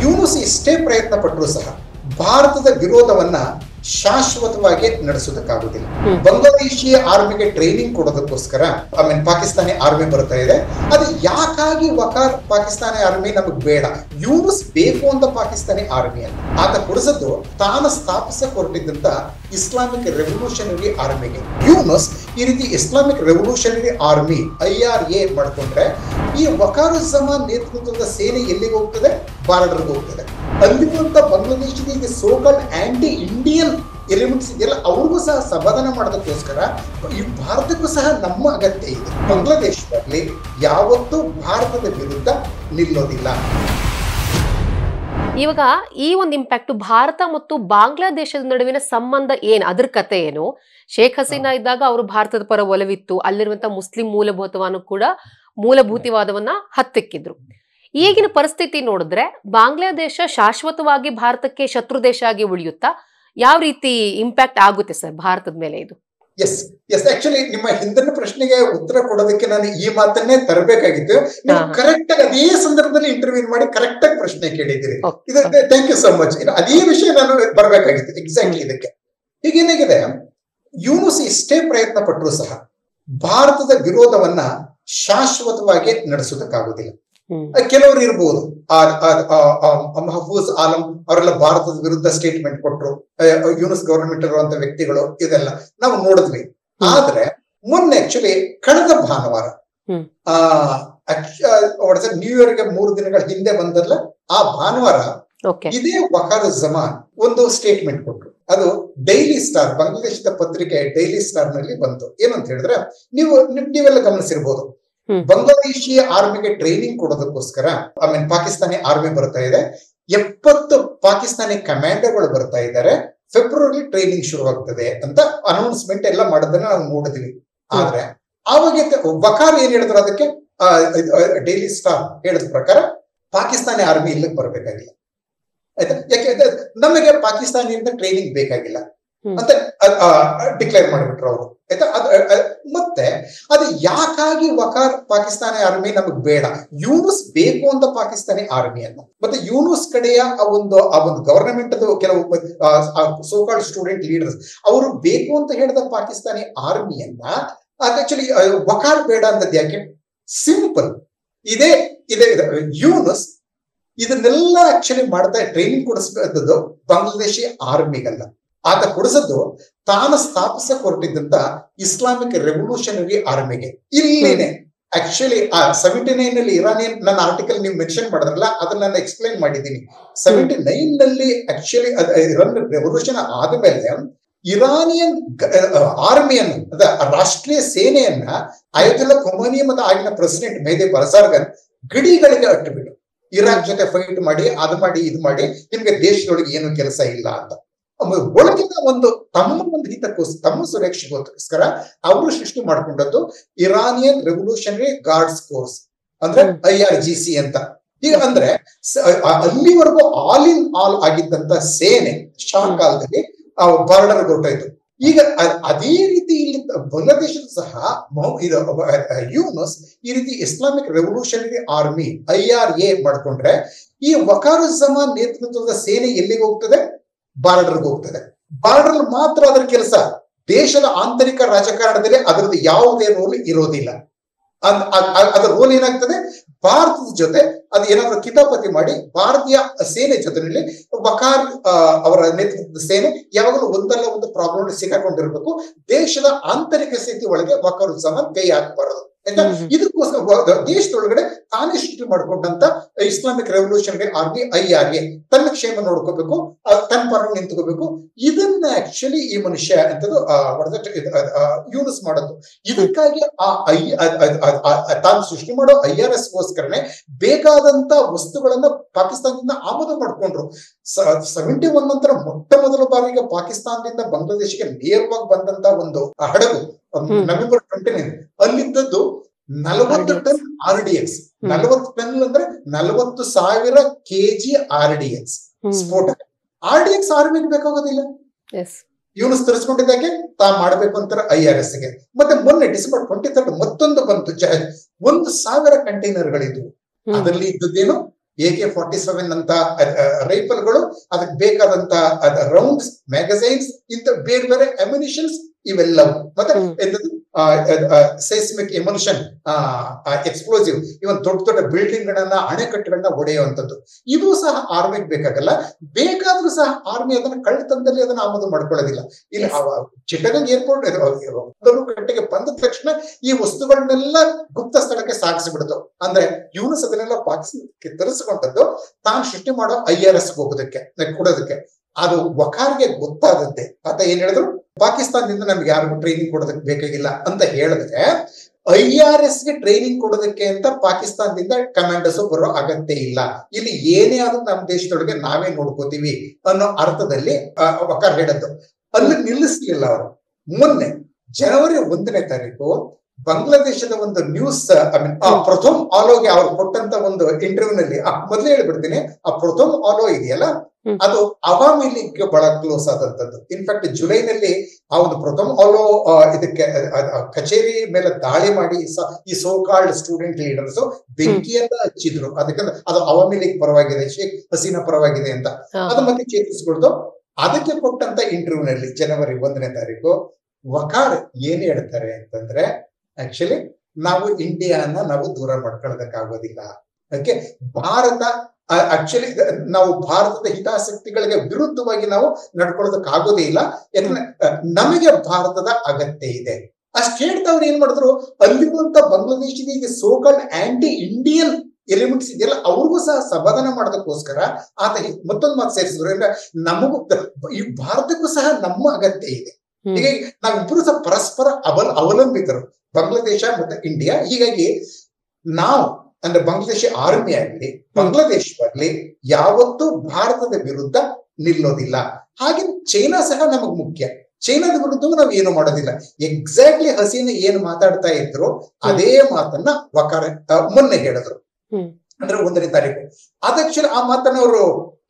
ಯೂನುಸ್ ಎಷ್ಟೇ ಪ್ರಯತ್ನ ಪಟ್ಟರೂ ಸಹ ಭಾರತದ ವಿರೋಧವನ್ನ ಶಾಶ್ವತವಾಗಿ ನಡೆಸೋದಕ್ಕಾಗುದಿಲ್ಲ. ಬಾಂಗ್ಲಾದೇಶಿ ಆರ್ಮಿಗೆ ಟ್ರೈನಿಂಗ್ ಕೊಡೋದಕ್ಕೋಸ್ಕರ ಪಾಕಿಸ್ತಾನಿ ಆರ್ಮಿ ಬರ್ತಾ ಇದೆ. ಅದು ಯಾಕಾಗಿ ವಕಾರ್ ಪಾಕಿಸ್ತಾನಿ ಆರ್ಮಿ ನಮಗ್ ಬೇಡ, ಯೂನುಸ್ ಬೇಕು ಅಂತ ಪಾಕಿಸ್ತಾನಿ ಆರ್ಮಿ ಅಂತ ಆತ ಕೊಡಿಸದ್ದು ತಾನು ಸ್ಥಾಪಿಸಕ್ ಹೊರಟಿದ್ದಂತ ಇಸ್ಲಾಮಿಕ್ ರೆವಲ್ಯೂಷನರಿ ಆರ್ಮಿಗೆ. ಯೂನುಸ್ ಈ ರೀತಿ ಇಸ್ಲಾಮಿಕ್ ರೆವಲ್ಯೂಷನರಿ ಆರ್ಮಿ IRA ಮಾಡ್ಕೊಂಡ್ರೆ ಈ ವಕಾರುಜ್ಜಮಾನ್ ನೇತೃತ್ವದ ಸೇನೆ ಎಲ್ಲಿಗೆ ಹೋಗ್ತದೆ? ಬಾರ್ಡರ್ಗೆ ಹೋಗ್ತದೆ. ಅಲ್ಲಿರುವಂತ ಬಾಂಗ್ಲಾದೇಶದ ಸೋಕಾಲ್ಡ್ ಆಂಟಿ ಇಂಡಿಯನ್ ಎಲಿಮೆಂಟ್ಸ್ ಇದೆಯಲ್ಲ, ಅವ್ರಿಗೂ ಸಹ ಸಮಾಧಾನ ಮಾಡೋದಕ್ಕೋಸ್ಕರ ಈ ಭಾರತಕ್ಕೂ ಸಹ ನಮ್ಮ ಅಗತ್ಯ ಇದೆ. ಬಾಂಗ್ಲಾದೇಶದಲ್ಲಿ ಯಾವತ್ತೂ ಭಾರತದ ವಿರುದ್ಧ ನಿಲ್ಲೋದಿಲ್ಲ. ಇವಾಗ ಈ ಒಂದು ಇಂಪ್ಯಾಕ್ಟ್ ಭಾರತ ಮತ್ತು ಬಾಂಗ್ಲಾದೇಶದ ನಡುವಿನ ಸಂಬಂಧ ಏನು, ಅದ್ರ ಕತೆ ಏನು? ಶೇಖ್ ಹಸೀನಾ ಇದ್ದಾಗ ಅವರು ಭಾರತದ ಪರ ಒಲವಿತ್ತು, ಅಲ್ಲಿರುವಂತಹ ಮುಸ್ಲಿಂ ಮೂಲಭೂತವಾದವನ್ನ ಹತ್ತಿಕ್ಕಿದ್ರು. ಈಗಿನ ಪರಿಸ್ಥಿತಿ ನೋಡಿದ್ರೆ ಬಾಂಗ್ಲಾದೇಶ ಶಾಶ್ವತವಾಗಿ ಭಾರತಕ್ಕೆ ಶತ್ರು ದೇಶ ಆಗಿ ಉಳಿಯುತ್ತಾ? ಯಾವ ರೀತಿ ಇಂಪ್ಯಾಕ್ಟ್ ಆಗುತ್ತೆ ಸರ್ ಭಾರತದ ಮೇಲೆ ಇದು? ಎಸ್ ಆಕ್ಚುಲಿ ನಿಮ್ಮ ಹಿಂದಿನ ಪ್ರಶ್ನೆಗೆ ಉತ್ತರ ಕೊಡೋದಕ್ಕೆ ನಾನು ಈ ಮಾತನ್ನೇ ತರಬೇಕಾಗಿತ್ತು. ನೀವು ಕರೆಕ್ಟ್ ಆಗಿ ಅದೇ ಸಂದರ್ಭದಲ್ಲಿ ಇಂಟರ್ವ್ಯೂ ಮಾಡಿ ಕರೆಕ್ಟ್ ಆಗಿ ಪ್ರಶ್ನೆ ಕೇಳಿದ್ದೀರಿ. Thank you so much. ಅದೇ ವಿಷಯ ನಾನು ಬರ್ಬೇಕಾಗಿತ್ತು ಎಕ್ಸಾಕ್ಟ್ಲಿ ಇದಕ್ಕೆ. ಹೀಗೇನಾಗಿದೆ, ಯೂನುಸ್ ಎಷ್ಟೇ ಪ್ರಯತ್ನ ಪಟ್ಟರೂ ಸಹ ಭಾರತದ ವಿರೋಧವನ್ನ ಶಾಶ್ವತವಾಗಿ ನಡೆಸೋದಕ್ಕಾಗುದಿಲ್ಲ. ಕೆಲವರು ಇರ್ಬೋದು, ಮಹಫೂಜ್ ಆಲಂ ಅವರೆಲ್ಲ ಭಾರತದ ವಿರುದ್ಧ ಸ್ಟೇಟ್ಮೆಂಟ್ ಕೊಟ್ಟರು, ಯೂನುಸ್ ಗವರ್ಮೆಂಟ್ ಇರುವಂತ ವ್ಯಕ್ತಿಗಳು, ಇದೆಲ್ಲ ನಾವು ನೋಡಿದ್ವಿ. ಆದ್ರೆ ಮೊನ್ನೆ ಆಕ್ಚುಲಿ ಕಳೆದ ಭಾನುವಾರ ನ್ಯೂ ಇಯರ್ಗೆ 3 ದಿನಗಳ ಹಿಂದೆ ಬಂದಲ್ಲ, ಆ ಭಾನುವಾರ ಇದೇ ವಕಾರುಜ್ಜಮಾನ್ ಒಂದು ಸ್ಟೇಟ್ಮೆಂಟ್ ಕೊಟ್ಟರು. ಅದು ಡೈಲಿ ಸ್ಟಾರ್, ಬಾಂಗ್ಲಾದೇಶದ ಪತ್ರಿಕೆ ಡೈಲಿ ಸ್ಟಾರ್ ನಲ್ಲಿ ಬಂತು. ಏನಂತ ಹೇಳಿದ್ರೆ, ನೀವೆಲ್ಲ ಗಮನಿಸಿರ್ಬೋದು, ಬಾಂಗ್ಲಾದೇಶಿ ಆರ್ಮಿಗೆ ಟ್ರೈನಿಂಗ್ ಕೊಡೋದಕ್ಕೋಸ್ಕರ ಪಾಕಿಸ್ತಾನಿ ಆರ್ಮಿ ಬರ್ತಾ ಇದೆ. 70 ಪಾಕಿಸ್ತಾನಿ ಕಮಾಂಡರ್ಗಳು ಬರ್ತಾ ಇದ್ದಾರೆ. ಫೆಬ್ರವರಿ ಟ್ರೈನಿಂಗ್ ಶುರುವಾಗ್ತದೆ ಅಂತ ಅನೌನ್ಸ್ಮೆಂಟ್ ಎಲ್ಲ ಮಾಡೋದನ್ನ ನಾವು ನೋಡಿದ್ವಿ. ಆದ್ರೆ ಆವಾಗ ವಕಾರ್ ಏನ್ ಹೇಳಿದ್ರು, ಅದಕ್ಕೆ ಡೈಲಿ ಸ್ಟಾರ್ ಹೇಳಿದ ಪ್ರಕಾರ ಪಾಕಿಸ್ತಾನಿ ಆರ್ಮಿ ಇಲ್ಲಿಗೆ ಬರ್ಬೇಕಾಗಿಲ್ಲ, ಆಯ್ತಾ, ಯಾಕೆ ನಮಗೆ ಪಾಕಿಸ್ತಾನಿಯಿಂದ ಟ್ರೈನಿಂಗ್ ಬೇಕಾಗಿಲ್ಲ ಅಂತ ಡಿಕ್ಲೇರ್ ಮಾಡಿಬಿಟ್ರು ಅವರು, ಆಯ್ತಾ. ಮತ್ತೆ ಅದು ಯಾಕಾಗಿ ವಕಾರ್ ಪಾಕಿಸ್ತಾನಿ ಆರ್ಮಿ ನಮಗ್ ಬೇಡ, ಯೂನುಸ್ ಬೇಕು ಅಂತ ಪಾಕಿಸ್ತಾನಿ ಆರ್ಮಿಯನ್ನ, ಮತ್ತೆ ಯೂನುಸ್ ಕಡೆಯ ಆ ಒಂದು ಗವರ್ನಮೆಂಟ್ ಕೆಲವು ಸೋಕಾಲ್ಡ್ ಸ್ಟೂಡೆಂಟ್ ಲೀಡರ್ಸ್ ಅವರು ಬೇಕು ಅಂತ ಹೇಳಿದ ಪಾಕಿಸ್ತಾನಿ ಆರ್ಮಿಯನ್ನ ಆಕ್ಚುಲಿ ವಕಾರ್ ಬೇಡ ಅಂತದ್ ಯಾಕೆ? ಸಿಂಪಲ್, ಇದೇ ಯೂನುಸ್ ಇದನ್ನೆಲ್ಲ ಆಕ್ಚುಲಿ ಮಾಡ್ತಾ ಟ್ರೈನಿಂಗ್ ಕೊಡಿಸಬೇಕಾದದ್ದು ಬಾಂಗ್ಲಾದೇಶಿ ಆರ್ಮಿಗಲ್ಲ. ಆತ ಕೊಡಿಸದ್ದು ತಾನು ಸ್ಥಾಪಿಸಕ್ ಹೊರಟಿದ್ದಂತ ಇಸ್ಲಾಮಿಕ್ ರೆವಲ್ಯೂಷನರಿ ಆರ್ಮಿಗೆ. ಇಲ್ಲಿನೇ ಆಕ್ಚುಲಿ 79 ನಲ್ಲಿ ಇರಾನಿಯನ್, ನನ್ನ ಆರ್ಟಿಕಲ್ ನೀವು ಮೆನ್ಷನ್ ಮಾಡಿದ್ರಲ್ಲ, ಅದನ್ನ ನಾನು ಎಕ್ಸ್ಪ್ಲೈನ್ ಮಾಡಿದ್ದೀನಿ. 79 ನಲ್ಲಿ ಆಕ್ಚುಲಿ ಇರಾನ್ ರೆವಲ್ಯೂಷನ್ ಆದ್ಮೇಲೆ ಇರಾನಿಯನ್ ಆರ್ಮಿಯನ್ನು, ರಾಷ್ಟ್ರೀಯ ಸೇನೆಯನ್ನ ಅಯತುಲ್ಲಾ ಖೊಮೇನಿ ಮತ್ತು ಆಗಿನ ಪ್ರೆಸಿಡೆಂಟ್ ಮೆಹದಿ ಬರಸಾರ್ಗನ್ ಗಡಿಗಳಿಗೆ ಅಟ್ಟುಬಿಟ್ಟು, ಇರಾಕ್ ಜೊತೆ ಫೈಟ್ ಮಾಡಿ, ಅದು ಮಾಡಿ, ಇದು ಮಾಡಿ, ನಿಮ್ಗೆ ದೇಶದೊಳಗೆ ಏನು ಕೆಲಸ ಇಲ್ಲ ಅಂತ ಒಳಗಿನ ತಮ್ಮ ಒಂದು ಹಿತಕ್ಕೋಸ್ಕರ, ತಮ್ಮ ಸುರಕ್ಷೆಗೋಸ್ಕರ ಅವರು ಸೃಷ್ಟಿ ಮಾಡ್ಕೊಂಡದ್ದು ಇರಾನಿಯನ್ ರೆವಲ್ಯೂಷನರಿ ಗಾರ್ಡ್ಸ್ ಕೋರ್ಸ್, ಅಂದ್ರೆ IRGC ಅಂತ. ಈಗ ಅಂದ್ರೆ ಅಲ್ಲಿವರೆಗೂ ಆಲ್ ಇನ್ ಆಲ್ ಆಗಿದ್ದಂತ ಸೇನೆ ಶಾ ಕಾಲದಲ್ಲಿ ಬಾರ್ಡರ್ ಹೊರಟಾಯ್ತು. ಈಗ ಅದೇ ರೀತಿ ಇಲ್ಲಿ ಬಾಂಗ್ಲಾದೇಶದ ಸಹ ಯೂನುಸ್ ಈ ರೀತಿ ಇಸ್ಲಾಮಿಕ್ ರೆವಲ್ಯೂಷನರಿ ಆರ್ಮಿ IRA ಮಾಡ್ಕೊಂಡ್ರೆ ಈ ವಕಾರುಜ್ಜಮಾನ್ ನೇತೃತ್ವದ ಸೇನೆ ಎಲ್ಲಿಗೆ ಹೋಗ್ತದೆ? ಬಾರ್ಡರ್ಗೆ ಹೋಗ್ತದೆ. ಬಾರ್ಡರ್ ಮಾತ್ರ ಅದರ ಕೆಲಸ, ದೇಶದ ಆಂತರಿಕ ರಾಜಕಾರಣದಲ್ಲಿ ಅದರದ್ದು ಯಾವುದೇ ರೋಲ್ ಇರೋದಿಲ್ಲ. ಅದರ ರೋಲ್ ಏನಾಗ್ತದೆ, ಭಾರತದ ಜೊತೆ ಅದು ಏನಾದ್ರು ಕಿತಾಪತಿ ಮಾಡಿ ಭಾರತೀಯ ಸೇನೆ ಜೊತೆಯಲ್ಲಿ ವಕಾರ್ ಅವರ ನೇತೃತ್ವದ ಸೇನೆ ಯಾವಾಗಲೂ ಒಂದಲ್ಲ ಒಂದು ಪ್ರಾಬ್ಲಮ್ ಸಿಕ್ಕಾಕೊಂಡಿರ್ಬೇಕು. ದೇಶದ ಆಂತರಿಕ ಸ್ಥಿತಿ ಒಳಗೆ ವಕಾರುಜ್ಜಮಾನ್ ಕೈ ಹಾಕಬಾರದು, ಆಯ್ತಾ. ಇದಕ್ಕೋಸ್ಕರ ದೇಶದೊಳಗಡೆ ತಾನೇ ಸೃಷ್ಟಿ ಮಾಡ್ಕೊಂಡಂತ ಇಸ್ಲಾಮಿಕ್ ರೆವಲ್ಯೂಷನರಿ ಆರ್ಮಿ IRA ತನ್ನ ಕ್ಷೇಮ ನೋಡ್ಕೋಬೇಕು, ತನ್ನ ಪರ ನಿಂತ್ಕೋಬೇಕು. ಇದನ್ನ ಆಕ್ಚುಲಿ ಈ ಮನುಷ್ಯ ಎಂತದ್ದು ಯೂನುಸ್ ಮಾಡೋದು. ಇದಕ್ಕಾಗಿ ತಾನು ಸೃಷ್ಟಿ ಮಾಡೋ IRS ಗೋಸ್ಕರನೇ ಬೇಕಾದಂತ ವಸ್ತುಗಳನ್ನ ಪಾಕಿಸ್ತಾನದಿಂದ ಆಮದು ಮಾಡ್ಕೊಂಡ್ರು. 71 ನಂತರ ಮೊಟ್ಟ ಮೊದಲ ಬಾರಿಗೆ ಪಾಕಿಸ್ತಾನದಿಂದ ಬಾಂಗ್ಲಾದೇಶಕ್ಕೆ ನೇರವಾಗಿ ಬಂದಂತ ಒಂದು ಹಡಗು ನವೆಂಬರ್ 29 ಅಲ್ಲಿದ್ದದ್ದು 40 ಟನ್ RDX. 40 ಟನ್ ಅಂದ್ರೆ 40,000 kg RDX ಸ್ಫೋಟಕ. RDX ಆರ್ಮಿಗೆ ಬೇಕಾಗೋದಿಲ್ಲ, ಯೂನುಸ್ ತರಿಸ್ಕೊಂಡಿದ್ದಾಗೆ ತಾ ಮಾಡ್ಬೇಕು ಅಂತಾರೆ IRS ಗೆ. ಮತ್ತೆ ಮೊನ್ನೆ ಡಿಸೆಂಬರ್ 23 ಮತ್ತೊಂದು ಬಂತು ಜಹಾಜ್, 1,000 ಕಂಟೈನರ್ಗಳಿದ್ವು. ಅದರಲ್ಲಿ ಇದ್ದದ್ದೇನು AK-47 ಅಂತ ರೈಫಲ್ಗಳು, ಅದಕ್ಕೆ ಬೇಕಾದಂತ ರೌಂಡ್ಸ್, ಮ್ಯಾಗಝೈನ್ಸ್, ಇಂತ ಬೇರೆ ಬೇರೆ ಅಮ್ಯುನಿಷನ್ಸ್ ಇವೆಲ್ಲವೂ, ಮತ್ತೆ ಸೈಸ್ಮಿಕ್ ಎಮಲ್ಷನ್ ಎಕ್ಸ್ಪ್ಲೋಸಿವ್, ಇವನ್ ದೊಡ್ಡ ದೊಡ್ಡ ಬಿಲ್ಡಿಂಗ್ ಗಳನ್ನ, ಅಣೆಕಟ್ಟುಗಳನ್ನ ಒಡೆಯುವಂಥದ್ದು, ಇದು ಸಹ ಆರ್ಮಿಗೆ ಬೇಕಾಗಲ್ಲ. ಬೇಕಾದ್ರೂ ಸಹ ಆರ್ಮಿ ಅದನ್ನ ಕಳ್ಳತನದಲ್ಲಿ ಅದನ್ನ ಆಮದು ಮಾಡ್ಕೊಳ್ಳೋದಿಲ್ಲ. ಇಲ್ಲಿ ಚಿಟ್ಟಗಂಗ್ ಏರ್ಪೋರ್ಟ್ ಕಟ್ಟೆಗೆ ಬಂದ ತಕ್ಷಣ ಈ ವಸ್ತುಗಳನ್ನೆಲ್ಲ ಗುಪ್ತ ಸ್ಥಳಕ್ಕೆ ಸಾಗಿಸಿಬಿಡ್ತು. ಅಂದ್ರೆ ಯೂನುಸ್ ಅದನ್ನೆಲ್ಲ ಪಾಕಿಸ್ತಾನಕ್ಕೆ ತರಿಸಿಕೊಂಡದ್ದು ತಾನು ಸೃಷ್ಟಿ ಮಾಡೋ IRS ಹೋಗೋದಕ್ಕೆ ಕೊಡೋದಕ್ಕೆ. ಅದು ವಕಾರ್ಗೆ ಗೊತ್ತಾಗುತ್ತೆ. ಆತ ಏನ್ ಹೇಳಿದ್ರು, ಪಾಕಿಸ್ತಾನದಿಂದ ನಮ್ಗೆ ಯಾರಿಗೂ ಟ್ರೈನಿಂಗ್ ಕೊಡೋದಕ್ಕೆ ಬೇಕಾಗಿಲ್ಲ ಅಂತ ಹೇಳಿದ್ರೆ, IRS ಗೆ ಟ್ರೈನಿಂಗ್ ಕೊಡೋದಕ್ಕೆ ಅಂತ ಪಾಕಿಸ್ತಾನದಿಂದ ಕಮಾಂಡರ್ಸ್ ಬರೋ ಅಗತ್ಯ ಇಲ್ಲ. ಇಲ್ಲಿ ಏನೇ ಆದ್ರೂ ನಮ್ಮ ದೇಶದೊಳಗೆ ನಾವೇ ನೋಡ್ಕೋತೀವಿ ಅನ್ನೋ ಅರ್ಥದಲ್ಲಿ ವಕಾರ್ ಹೇಳದ್ದು. ಅಲ್ಲಿ ನಿಲ್ಲಿಸ್ಲಿಲ್ಲ ಅವರು. ಮೊನ್ನೆ ಜನವರಿ 1ನೇ ತಾರೀಕು ಬಾಂಗ್ಲಾದೇಶದ ಒಂದು ನ್ಯೂಸ್, ಪ್ರಥಮ್ ಆಲೋಗೆ ಅವ್ರು ಕೊಟ್ಟಂತ ಒಂದು ಇಂಟರ್ವ್ಯೂ ನಲ್ಲಿ, ಮೊದಲೇ ಹೇಳ್ಬಿಡ್ತೀನಿ, ಆ ಪ್ರಥಮ್ ಆಲೋ ಇದೆಯಲ್ಲ, ಅದು ಅವಾಮಿ ಲೀಗ್ ಬಹಳ ಕ್ಲೋಸ್ ಆದಂತದ್ದು. ಇನ್ಫ್ಯಾಕ್ಟ್ ಜುಲೈನಲ್ಲಿ ಆ ಒಂದು ಪ್ರಥಮ್ ಆಲೋ ಇದಕ್ಕೆ ಕಚೇರಿ ಮೇಲೆ ದಾಳಿ ಮಾಡಿ ಈ ಸೋ ಕಾಲ್ಡ್ ಸ್ಟೂಡೆಂಟ್ ಲೀಡರ್ಸ್ ಬೆಂಕಿಯನ್ನ ಹಚ್ಚಿದ್ರು. ಅದಕ್ಕೆ ಅದು ಅವಾಮಿ ಲೀಗ್ ಪರವಾಗಿದೆ, ಶೇಖ್ ಹಸೀನಾ ಪರವಾಗಿದೆ ಅಂತ ಅದು ಮತ್ತೆ ಚೇತರಿಸ್ಕೊಳ್ತು. ಅದಕ್ಕೆ ಕೊಟ್ಟಂತ ಇಂಟರ್ವ್ಯೂ ನಲ್ಲಿ ಜನವರಿ 1ನೇ ತಾರೀಕು ವಕಾರ್ ಏನ್ ಹೇಳ್ತಾರೆ ಅಂತಂದ್ರೆ, ಆಕ್ಚುಲಿ ನಾವು ಇಂಡಿಯಾನ ನಾವು ದೂರ ಮಾಡ್ಕೊಳ್ಳೋದಕ್ಕಾಗೋದಿಲ್ಲ. ಅದಕ್ಕೆ ಭಾರತ ಆಕ್ಚುಲಿ ನಾವು ಭಾರತದ ಹಿತಾಸಕ್ತಿಗಳಿಗೆ ವಿರುದ್ಧವಾಗಿ ನಾವು ನಡ್ಕೊಳ್ಳೋದಕ್ಕಾಗೋದೇ ಇಲ್ಲ. ಯಾಕಂದ್ರೆ ನಮಗೆ ಭಾರತದ ಅಗತ್ಯ ಇದೆ. ಅಷ್ಟು ಹೇಳ್ತಾವ್ರು ಏನ್ ಮಾಡಿದ್ರು, ಅಲ್ಲಿರುವಂತ ಬಾಂಗ್ಲಾದೇಶದ ಈಗ ಸೋಕಾಲ್ಡ್ ಆಂಟಿ ಇಂಡಿಯನ್ ಎಲಿಮೆಂಟ್ಸ್ ಇದೆಯಲ್ಲ, ಅವ್ರಿಗೂ ಸಹ ಸಮಾಧಾನ ಮಾಡೋದಕ್ಕೋಸ್ಕರ ಆತ ಮತ್ತೊಂದು ಮಾತು ಸೇರಿಸಿದ್ರು. ಅಂದ್ರೆ ನಮಗೂ ಈ ಭಾರತಕ್ಕೂ ಸಹ ನಮ್ಮ ಅಗತ್ಯ ಇದೆ. ಹೀಗಾಗಿ ನಾವಿಬ್ರು ಸಹ ಪರಸ್ಪರ ಅವಲಂಬಿತರು, ಬಾಂಗ್ಲಾದೇಶ ಮತ್ತೆ ಇಂಡಿಯಾ. ಹೀಗಾಗಿ ನಾವು ಅಂದ್ರೆ ಬಾಂಗ್ಲಾದೇಶ ಆರ್ಮಿ ಆಗಲಿ, ಬಾಂಗ್ಲಾದೇಶ ಆಗಲಿ ಯಾವತ್ತೂ ಭಾರತದ ವಿರುದ್ಧ ನಿಲ್ಲೋದಿಲ್ಲ. ಹಾಗೆ ಚೈನಾ ಸಹ ನಮಗ್ ಮುಖ್ಯ. ಚೈನಾದ ವಿರುದ್ಧ ನಾವು ಏನು ಮಾಡೋದಿಲ್ಲ. ಎಕ್ಸಾಕ್ಟ್ಲಿ ಹಸೀನಾ ಏನ್ ಮಾತಾಡ್ತಾ ಇದ್ರು ಅದೇ ಮಾತನ್ನ ವಕಾರ್ ಮೊನ್ನೆ ಹೇಳಿದ್ರು. ಅಂದ್ರೆ 1ನೇ ತಾರೀಕು ಅದಕ್ಕೆ ಆ ಮಾತನ್ನ ಅವರು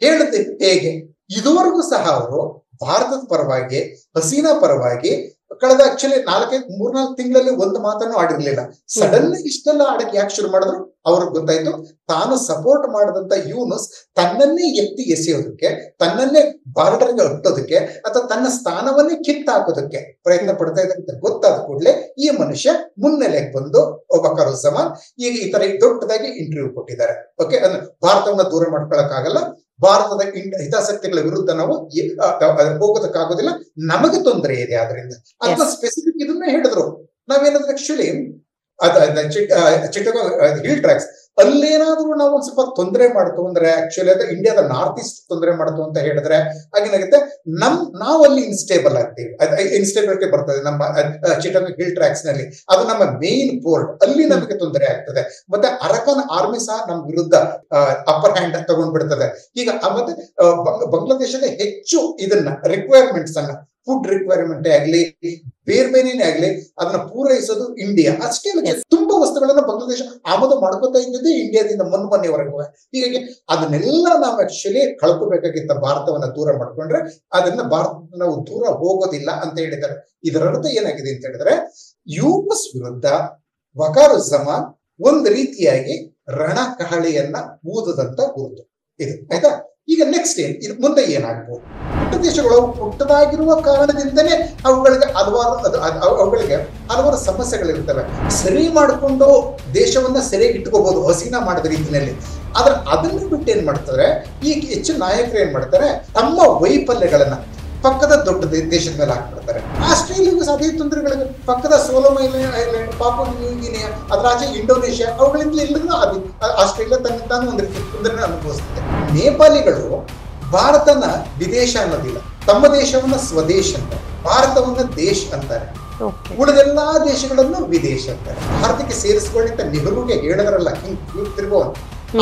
ಹೇಳಿದ ಹೇಗೆ, ಇದುವರೆಗೂ ಸಹ ಅವರು ಭಾರತದ ಪರವಾಗಿ, ಹಸೀನಾ ಪರವಾಗಿ ಕಳೆದ ಆಕ್ಚುಲಿ 3-4 ತಿಂಗಳಲ್ಲಿ ಒಂದು ಮಾತನ್ನು ಆಡಿರ್ಲಿಲ್ಲ. ಸಡನ್ ಇಷ್ಟೆಲ್ಲ ಆಡಕ್ಕೆ ಯಾಕೆ ಶುರು ಮಾಡಿದ್ರು, ಅವ್ರಿಗೆ ಗೊತ್ತಾಯ್ತು ತಾನು ಸಪೋರ್ಟ್ ಮಾಡಿದಂತ ಯೂನುಸ್ ತನ್ನನ್ನೇ ಎತ್ತಿ ಎಸೆಯೋದಕ್ಕೆ, ತನ್ನನ್ನೇ ಬಾರ್ಡರ್ಗೆ ಹಟ್ಟೋದಕ್ಕೆ ಅಥವಾ ತನ್ನ ಸ್ಥಾನವನ್ನೇ ಕಿತ್ತಾಕೋದಕ್ಕೆ ಪ್ರಯತ್ನ ಪಡ್ತಾ ಇದ್ದಂತ ಗೊತ್ತಾದ ಕೂಡಲೇ ಈ ಮನುಷ್ಯ ಮುನ್ನೆಲೆಗೆ ಬಂದು ವಕಾರುಜ್ಜಮಾನ್ ಈಗ ಈ ತರ ದೊಡ್ಡದಾಗಿ ಇಂಟರ್ವ್ಯೂ ಕೊಟ್ಟಿದ್ದಾರೆ. ಓಕೆ, ಭಾರತವನ್ನ ದೂರ ಮಾಡ್ಕೊಳಕ್ಕಾಗಲ್ಲ, ಭಾರತದ ಹಿತಾಸಕ್ತಿಗಳ ವಿರುದ್ಧ ನಾವು ಹೋಗೋದಕ್ಕಾಗೋದಿಲ್ಲ, ನಮಗೆ ತೊಂದರೆ ಇದೆ ಆದ್ರಿಂದ ಅಂತ ಸ್ಪೆಸಿಫಿಕ್ ಇದನ್ನ ಹೇಳಿದ್ರು. ನಾವೇನಾದ್ರೂ ಆಕ್ಚುಲಿ ಚಿಟ್ಟಗಾಂಗ್ ಹಿಲ್ ಟ್ರ್ಯಾಕ್ಸ್ ಅಲ್ಲೇನಾದ್ರೂ ನಾವು ಒಂದ್ ಸ್ವಲ್ಪ ತೊಂದರೆ ಮಾಡ್ತು ಅಂದ್ರೆ, ಆಕ್ಚುಲಿ ಅದು ಇಂಡಿಯಾದ ನಾರ್ತ್ ಈಸ್ಟ್ ತೊಂದರೆ ಮಾಡ್ತು ಅಂತ ಹೇಳಿದ್ರೆ ಆಗೇನಾಗುತ್ತೆ, ನಾವು ಅಲ್ಲಿ ಇನ್ಸ್ಟೇಬಲ್ ಆಗ್ತೀವಿ, ಇನ್ಸ್ಟೇಬಿಲಿಟಿ ಬರ್ತದೆ ನಮ್ಮ ಚಿಟ್ಟಗಾಂಗ್ ಹಿಲ್ ಟ್ರ್ಯಾಕ್ಸ್ ನಲ್ಲಿ. ಅದು ನಮ್ಮ ಮೇನ್ ಪೋರ್ಟ್, ಅಲ್ಲಿ ನಮಗೆ ತೊಂದರೆ ಆಗ್ತದೆ. ಮತ್ತೆ ಅರಕಾನ್ ಆರ್ಮಿ ಸಹ ನಮ್ಮ ವಿರುದ್ಧ ಅಪ್ಪರ್ ಹ್ಯಾಂಡ್ ತಗೊಂಡ್ಬಿಡ್ತದೆ. ಈಗ ಮತ್ತೆ ಬಾಂಗ್ಲಾದೇಶದ ಹೆಚ್ಚು ಇದನ್ನ ರಿಕ್ವೈರ್ಮೆಂಟ್ಸ್ ಅನ್ನ, ಫುಡ್ ರಿಕ್ವೈರ್ಮೆಂಟ್ ಆಗ್ಲಿ, ಬೇರೆ ಆಗ್ಲಿ, ಅದನ್ನ ಪೂರೈಸೋದು ಇಂಡಿಯಾ ಅಷ್ಟೇ. ತುಂಬಾ ವಸ್ತುಗಳನ್ನ ಬಾಂಗ್ಲಾದೇಶ ಆಮದು ಮಾಡ್ಕೋತಾ ಇದ್ದದ್ದೇ ಇಂಡಿಯಾದಿಂದ ಮೊನ್ನೆವರೆಗೂ. ಹೀಗಾಗಿ ಅದನ್ನೆಲ್ಲ ನಾವು ಆಕ್ಚುಲಿ ಕಳ್ಕೋಬೇಕಾಗಿತ್ತ ಭಾರತವನ್ನ ದೂರ ಮಾಡ್ಕೊಂಡ್ರೆ, ಅದನ್ನ ಭಾರತ ನಾವು ದೂರ ಹೋಗೋದಿಲ್ಲ ಅಂತ ಹೇಳಿದ್ದಾರೆ. ಇದರ ಅರ್ಥ ಏನಾಗಿದೆ ಅಂತ ಹೇಳಿದ್ರೆ, ಯುಎಸ್ ವಿರುದ್ಧ ವಕಾರುಜ್ಜಮಾನ್ ಒಂದು ರೀತಿಯಾಗಿ ರಣಕಹಳೆಯನ್ನ ಊದದಂತ ಗುರುತು ಇದು. ಆಯ್ತಾ? ಈಗ ನೆಕ್ಸ್ಟ್ ಇದು ಮುಂದೆ ಏನಾಗ್ಬೋದು, ಪುಟ್ಟ ದೇಶಗಳು ಪುಟ್ಟದಾಗಿರುವ ಕಾರಣದಿಂದಲೇ ಅವುಗಳಿಗೆ ಹಲವಾರು ಸಮಸ್ಯೆಗಳಿರ್ತವೆ. ಸರಿ ಮಾಡಿಕೊಂಡು ದೇಶವನ್ನ ಸರಿಯಾಗಿ ಇಟ್ಕೋಬಹುದು ಹಸೀನಾ ಮಾಡಿದ ರೀತಿಯಲ್ಲಿ. ಆದ್ರೆ ಅದನ್ನ ಬಿಟ್ಟು ಏನ್ ಮಾಡ್ತಾರೆ, ಈಗ ಹೆಚ್ಚು ನಾಯಕರು ಏನ್ ಮಾಡ್ತಾರೆ, ತಮ್ಮ ವೈಫಲ್ಯಗಳನ್ನ ಪಕ್ಕದ ದೊಡ್ಡ ದೇಶದ ಮೇಲೆ ಹಾಕ್ಬಿಡ್ತಾರೆ. ಆಸ್ಟ್ರೇಲಿಯಾಗೂ ಅದೇ ತೊಂದರೆಗಳಿಗೆ, ಪಕ್ಕದ ಸೋಲೋಮನ್ ಐಲ್ಯಾಂಡ್, ಪಾಪುವಾ ನ್ಯೂ ಗಿನಿಯಾ, ಅದರ ಆಚೆ ಇಂಡೋನೇಷ್ಯಾ, ಅವುಗಳಿಂದ ಎಲ್ಲರೂ ಆಸ್ಟ್ರೇಲಿಯಾ ತನ್ನ ತಾನು ಒಂದು ರೀತಿ ತೊಂದರೆ ಅನುಭವಿಸುತ್ತೆ. ನೇಪಾಳಿಗಳು ಭಾರತನ ವಿದೇಶ ಅನ್ನೋದಿಲ್ಲ, ತಮ್ಮ ದೇಶವನ್ನ ಸ್ವದೇಶ ಅಂತ, ಭಾರತವನ್ನ ದೇಶ ಅಂತಾರೆ, ಉಳಿದೆಲ್ಲಾ ದೇಶಗಳನ್ನು ವಿದೇಶ ಅಂತಾರೆ. ಭಾರತಕ್ಕೆ ಸೇರಿಸಿಕೊಳ್ಳಿಂತ ನೆಹರುಗೆ ಹೇಳಿದ್ರಲ್ಲ ಕಿಂಗ್ ತಿರುಗೋನ್,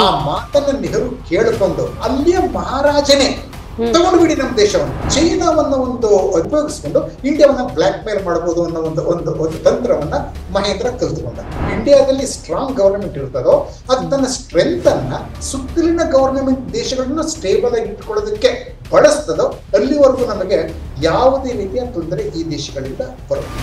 ಆ ಮಾತನ್ನ ನೆಹರು ಕೇಳಿಕೊಂಡು ಅಲ್ಲಿಯ ಮಹಾರಾಜನೇ ತಗೊಂಡು ಬಿಡಿ ನಮ್ಮ ದೇಶವನ್ನು, ಚೈನಾವನ್ನ ಒಂದು ಉಪಯೋಗಿಸ್ಕೊಂಡು ಇಂಡಿಯಾವನ್ನ ಬ್ಲಾಕ್ ಮೇಲ್ ಮಾಡಬಹುದು ಅನ್ನೋ ಒಂದು ತಂತ್ರವನ್ನ ಮಹೇಂದ್ರ ಕಲ್ತ್ಕೊಂಡ. ಇಂಡಿಯಾದಲ್ಲಿ ಸ್ಟ್ರಾಂಗ್ ಗವರ್ನಮೆಂಟ್ ಇರ್ತದೋ ಅದು ತನ್ನ ಸ್ಟ್ರೆಂತ್ ಅನ್ನ ಸುತ್ತಲಿನ ಗವರ್ನಮೆಂಟ್ ದೇಶಗಳನ್ನ ಸ್ಟೇಬಲ್ ಆಗಿ ಇಟ್ಕೊಳ್ಳೋದಕ್ಕೆ ಬಳಸ್ತದೋ ಅಲ್ಲಿವರೆಗೂ ನಮಗೆ ಯಾವುದೇ ರೀತಿಯ ತೊಂದರೆ ಈ ದೇಶಗಳಿಂದ ಬರುತ್ತೆ.